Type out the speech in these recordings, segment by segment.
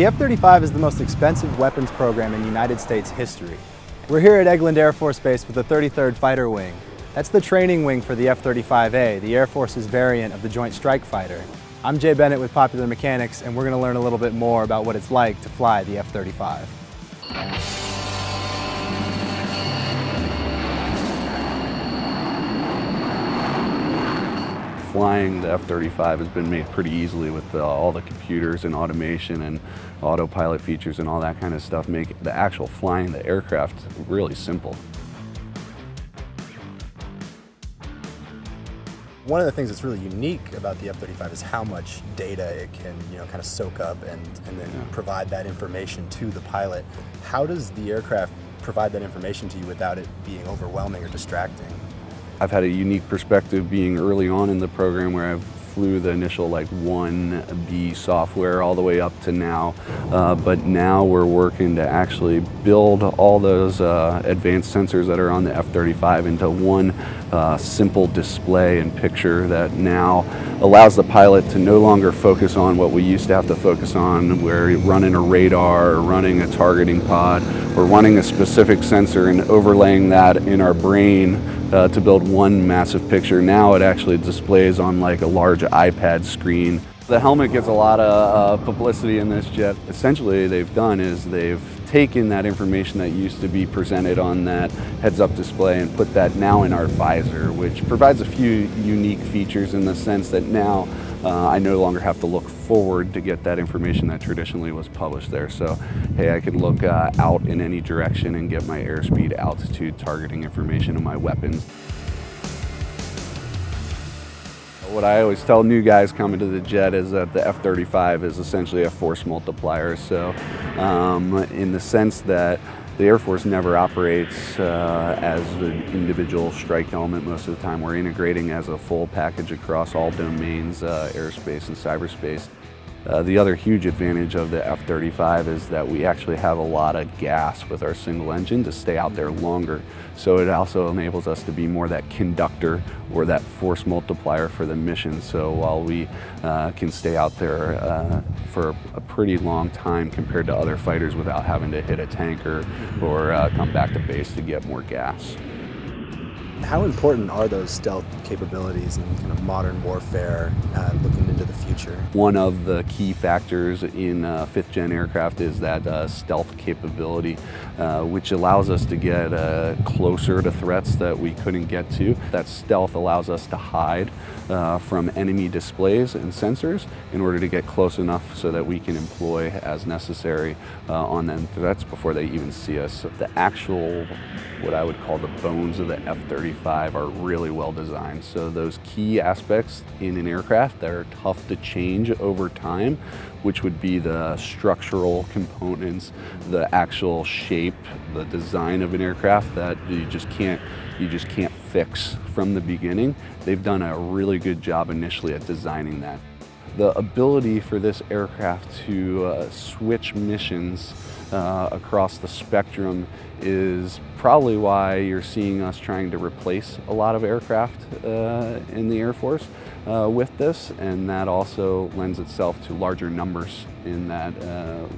The F-35 is the most expensive weapons program in United States history. We're here at Eglin Air Force Base with the 33rd Fighter Wing. That's the training wing for the F-35A, the Air Force's variant of the Joint Strike Fighter. I'm Jay Bennett with Popular Mechanics, and we're going to learn a little bit more about what it's like to fly the F-35. Flying the F-35 has been made pretty easily with all the computers and automation and autopilot features and all that kind of stuff make the actual flying the aircraft really simple. One of the things that's really unique about the F-35 is how much data it can, kind of soak up and then provide that information to the pilot. How does the aircraft provide that information to you without it being overwhelming or distracting? I've had a unique perspective being early on in the program where I flew the initial 1B software all the way up to now, but now we're working to actually build all those advanced sensors that are on the F-35 into one simple display and picture that now allows the pilot to no longer focus on what we used to have to focus on, where you're running a radar or running a targeting pod or running a specific sensor and overlaying that in our brain to build one massive picture. Now it actually displays on a large iPad screen. The helmet gets a lot of publicity in this jet. Essentially they've done is they've taken that information that used to be presented on that heads-up display and put that now in our visor, which provides a few unique features in the sense that now I no longer have to look forward to get that information that traditionally was published there. So, hey, I can look out in any direction and get my airspeed, altitude, targeting information of my weapons. What I always tell new guys coming to the jet is that the F-35 is essentially a force multiplier. So, in the sense that the Air Force never operates as an individual strike element most of the time. We're integrating as a full package across all domains, airspace and cyberspace. The other huge advantage of the F-35 is that we actually have a lot of gas with our single engine to stay out there longer. So it also enables us to be more that conductor or that force multiplier for the mission. So while we can stay out there for a pretty long time compared to other fighters without having to hit a tanker or come back to base to get more gas. How important are those stealth capabilities in kind of modern warfare looking into the future? One of the key factors in 5th gen aircraft is that stealth capability, which allows us to get closer to threats that we couldn't get to. That stealth allows us to hide from enemy displays and sensors in order to get close enough so that we can employ as necessary on them threats before they even see us. The actual, what I would call the bones of the F-35 are really well designed. So those key aspects in an aircraft that are tough to change over time, which would be the structural components, the actual shape, the design of an aircraft that you just can't fix from the beginning. They've done a really good job initially at designing that. The ability for this aircraft to switch missions across the spectrum is probably why you're seeing us trying to replace a lot of aircraft in the Air Force with this, and that also lends itself to larger numbers in that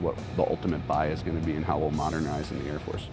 what the ultimate buy is going to be and how we'll modernize in the Air Force.